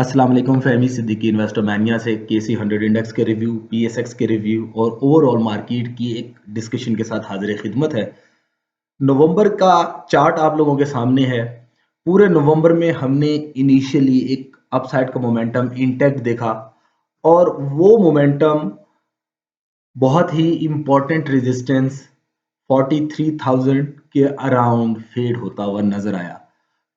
अस्सलाम वालेकुम। फहमी सिद्दीकी इन्वेस्टर मैनिया से KC100 इंडेक्स के रिव्यू, PSX के रिव्यू और ओवरऑल मार्केट की एक डिस्कशन के साथ हाजिर खिदमत है। नवंबर का चार्ट आप लोगों के सामने है। पूरे नवंबर में हमने इनिशियली एक अपसाइड का मोमेंटम इंटैक्ट देखा और वो मोमेंटम बहुत ही इम्पोर्टेंट रेजिस्टेंस 43,000 के अराउंड फेड होता हुआ नजर आया।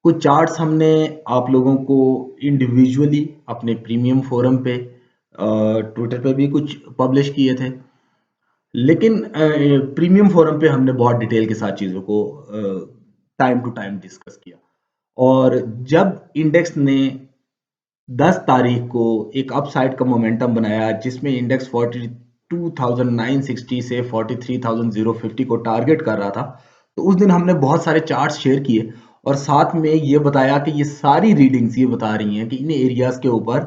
कुछ चार्ट्स हमने आप लोगों को इंडिविजुअली अपने प्रीमियम फोरम पे ट्विटर पे भी कुछ पब्लिश किए थे, लेकिन प्रीमियम फोरम पे हमने बहुत डिटेल के साथ चीज़ों को टाइम टू टाइम डिस्कस किया। और जब इंडेक्स ने 10 तारीख को एक अपसाइड का मोमेंटम बनाया जिसमें इंडेक्स 42,960 से 43,050 को टारगेट कर रहा था, तो उस दिन हमने बहुत सारे चार्ट्स शेयर किए और साथ में ये बताया कि ये सारी रीडिंग्स ये बता रही हैं कि इन एरियाज के ऊपर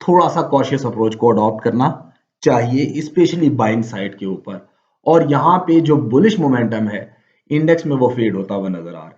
थोड़ा सा कॉशियस अप्रोच को अडॉप्ट करना चाहिए, स्पेशली बाइंग साइड के ऊपर। और यहाँ पे जो बुलिश मोमेंटम है इंडेक्स में वो फेड होता हुआ नजर आ रहा है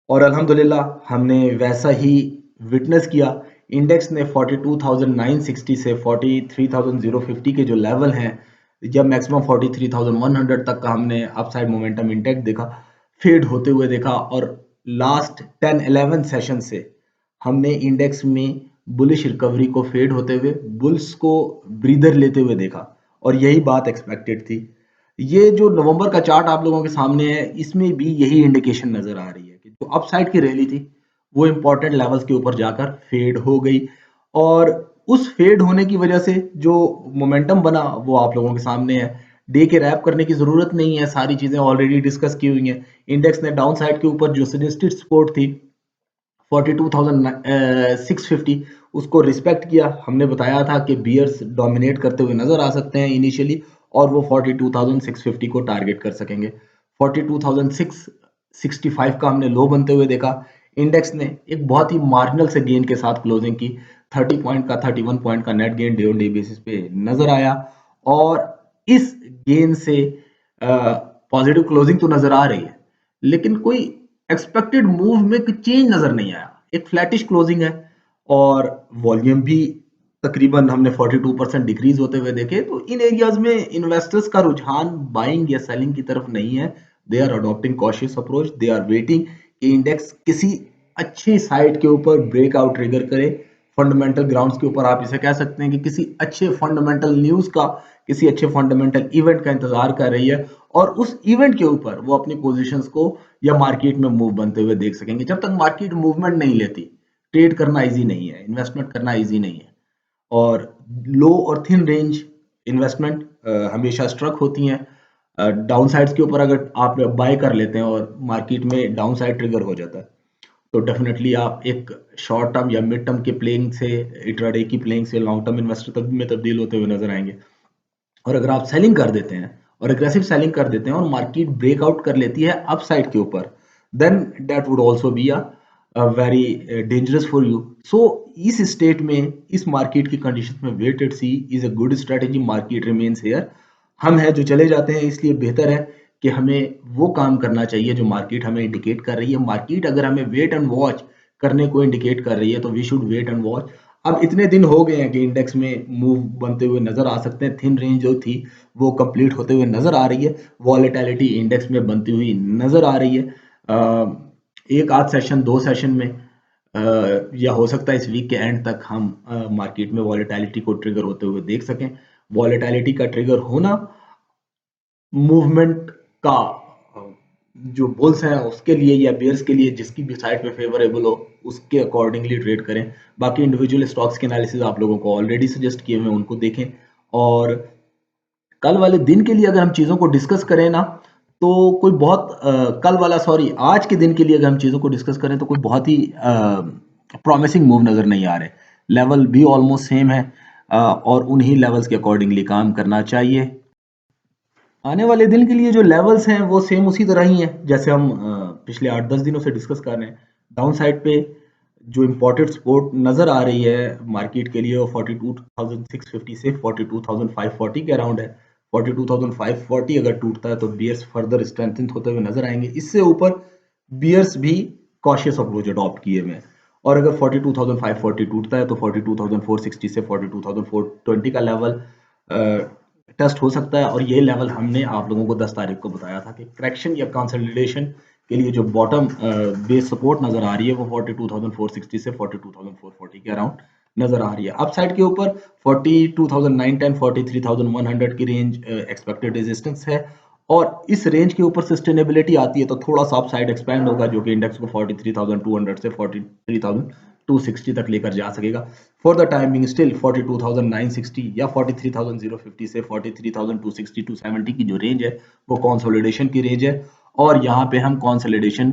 और अल्हम्दुलिल्लाह हमने वैसा ही विटनेस किया। इंडेक्स ने 42,960 से 43,050 के जो लेवल हैं, जब मैक्सिमम 43,100 तक का हमने अपसाइड मोमेंटम इंटेक्ट देखा, फेड होते हुए देखा और लास्ट 10-11 सेशन से हमने इंडेक्स में बुलिश रिकवरी को फेड होते हुए बुल्स को ब्रीदर लेते हुए देखा और यही बात एक्सपेक्टेड थी। ये जो नवंबर का चार्ट आप लोगों के सामने है, इसमें भी यही इंडिकेशन नजर आ रही है कि जो अपसाइड की रैली थी वो इंपॉर्टेंट लेवल्स के ऊपर जाकर फेड हो गई और उस फेड होने की वजह से जो मोमेंटम बना वो आप लोगों के सामने है। डे के रैप करने की जरूरत नहीं है, सारी चीजें ऑलरेडी डिस्कस की हुई हैं। इंडेक्स ने डाउन साइड के ऊपर जो सजेस्टेड सपोर्ट थी 42,650 उसको रिस्पेक्ट किया। हमने बताया था कि बियर्स डोमिनेट करते हुए नजर आ सकते हैं इनिशियली और वो 42,650 को टारगेट कर सकेंगे। 42,665 का हमने लो बनते हुए देखा। इंडेक्स ने एक बहुत ही मार्जिनल से गेन के साथ क्लोजिंग की। 30 पॉइंट का 31 पॉइंट का net gain day on day basis पे नजर आया और इस गेन से पॉजिटिव क्लोजिंग तो नजर आ रही है, लेकिन कोई एक्सपेक्टेड मूव में चेंज नजर नहीं आया। एक फ्लैटिश क्लोजिंग है और वॉल्यूम भी तकरीबन हमने 42% डिक्रीज होते हुए देखे। तो इन एरियाज में इन्वेस्टर्स का रुझान बाइंग या सेलिंग की तरफ नहीं है। They are adopting cautious approach, they are waiting कि इंडेक्स किसी अच्छी साइड के ऊपर ब्रेकआउट ट्रिगर करे। फंडामेंटल ग्राउंड्स के ऊपर आप इसे कह सकते हैं कि किसी अच्छे फंडामेंटल न्यूज का, किसी अच्छे फंडामेंटल इवेंट का इंतजार कर रही है और उस इवेंट के ऊपर वो अपनी पोजीशंस को या मार्केट में मूव बनते हुए देख सकेंगे। जब तक मार्केट मूवमेंट नहीं लेती, ट्रेड करना इजी नहीं है, इन्वेस्टमेंट करना इजी नहीं है। और लो और थिन रेंज इन्वेस्टमेंट हमेशा स्ट्रक होती हैं। डाउन साइड्स के ऊपर अगर आप बाय कर लेते हैं और मार्केट में डाउन साइड ट्रिगर हो जाता है, तो डेफिनेटली आप एक शॉर्ट टर्म या मिड टर्म के प्लेइंग से, इंट्राडे की प्लेइंग से लॉन्ग टर्म इन्वेस्टर तक में तब्दील होते हुए नजर आएंगे। और अगर आप सेलिंग कर देते हैं और एग्रेसिव सेलिंग कर देते हैं और मार्केट ब्रेकआउट कर लेती है अपसाइड के ऊपर, then that would also be a very dangerous for you. So इस स्टेट में, इस मार्केट की कंडीशन में wait and see is a good strategy. Market remains here, हम हैं जो चले जाते हैं, इसलिए बेहतर है कि हमें वो काम करना चाहिए जो मार्केट हमें इंडिकेट कर रही है। मार्केट अगर हमें वेट एंड वॉच करने को इंडिकेट कर रही है तो we should wait and watch. अब इतने दिन हो गए हैं कि इंडेक्स में मूव बनते हुए नजर आ सकते हैं। थिन रेंज जो थी वो कंप्लीट होते हुए नजर आ रही है। वॉलेटिलिटी इंडेक्स में बनती हुई नजर आ रही है। एक आध सेशन, दो सेशन में या हो सकता है इस वीक के एंड तक हम मार्केट में वॉलेटिलिटी को ट्रिगर होते हुए देख सकें। वॉलेटिलिटी का ट्रिगर होना मूवमेंट का जो बुल्स हैं उसके लिए या बेयर्स के लिए, जिसकी भी साइड पे फेवरेबल हो उसके अकॉर्डिंगली ट्रेड करें। बाकी इंडिविजुअल स्टॉक्स के एनालिसिस आप लोगों को ऑलरेडी सजेस्ट किए हुए, उनको देखें। और कल वाले दिन के लिए अगर हम चीज़ों को डिस्कस करें ना, तो कोई बहुत कल वाला सॉरी आज के दिन के लिए अगर हम चीज़ों को डिस्कस करें तो कोई बहुत ही प्रॉमिसिंग मूव नज़र नहीं आ रहे। लेवल भी ऑलमोस्ट सेम है और उन्हीं लेवल्स के अकॉर्डिंगली काम करना चाहिए। आने वाले दिन के लिए जो लेवल्स हैं वो सेम उसी तरह ही हैं जैसे हम पिछले 8-10 दिनों से डिस्कस कर रहे हैं। डाउन साइड पे जो इम्पोर्टेड सपोर्ट नज़र आ रही है मार्केट के लिए वो 42,650 से 42,540 के अराउंड है। 42,540 अगर टूटता है तो बियर्स फर्दर स्ट्रेंथन होते हुए नजर आएंगे। इससे ऊपर बियर्स भी कॉशियस अप्रोच अडॉप्ट किए हुए हैं और अगर 42,540 टूटता है तो 42,460 से 42,420 का लेवल टेस्ट हो सकता है। और ये लेवल हमने आप लोगों को 10 तारीख को बताया था कि करेक्शन या कंसोलिडेशन के लिए जो बॉटम बेस सपोर्ट नजर आ रही है वो 42,460 से 42,440 के अराउंड नजर आ रही है। अपसाइड के ऊपर 42,910 43,100 की रेंज एक्सपेक्टेड रेजिस्टेंस है, और इस रेंज के ऊपर सस्टेनेबिलिटी आती है तो थोड़ा सा अपसाइड एक्सपेंड होगा, जो कि इंडेक्स को 43,200 से 43,260 तक लेकर जा सकेगा। फॉर द टाइमिंग स्टिल 42,960 या 43,050 से 43,260 टू 70 की जो रेंज है वो कंसोलिडेशन की रेंज है। और यहाँ पे हम कंसोलिडेशन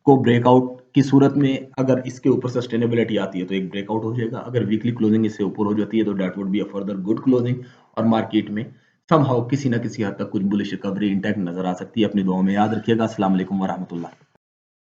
को ब्रेकआउट की सूरत में अगर इसके ऊपर सस्टेनेबिलिटी आती है तो एक ब्रेकआउट हो जाएगा। अगर वीकली क्लोजिंग इससे ऊपर हो जाती है तो that would be a further good closing, और मार्केट में समहाउ किसी ना किसी हद तक कुछ बुलिश रिकवरी इंटैक्ट नजर आ सकती है। अपनी दुआओं में याद रखिएगा। अस्सलाम वालेकुम वरहमतुल्लाह।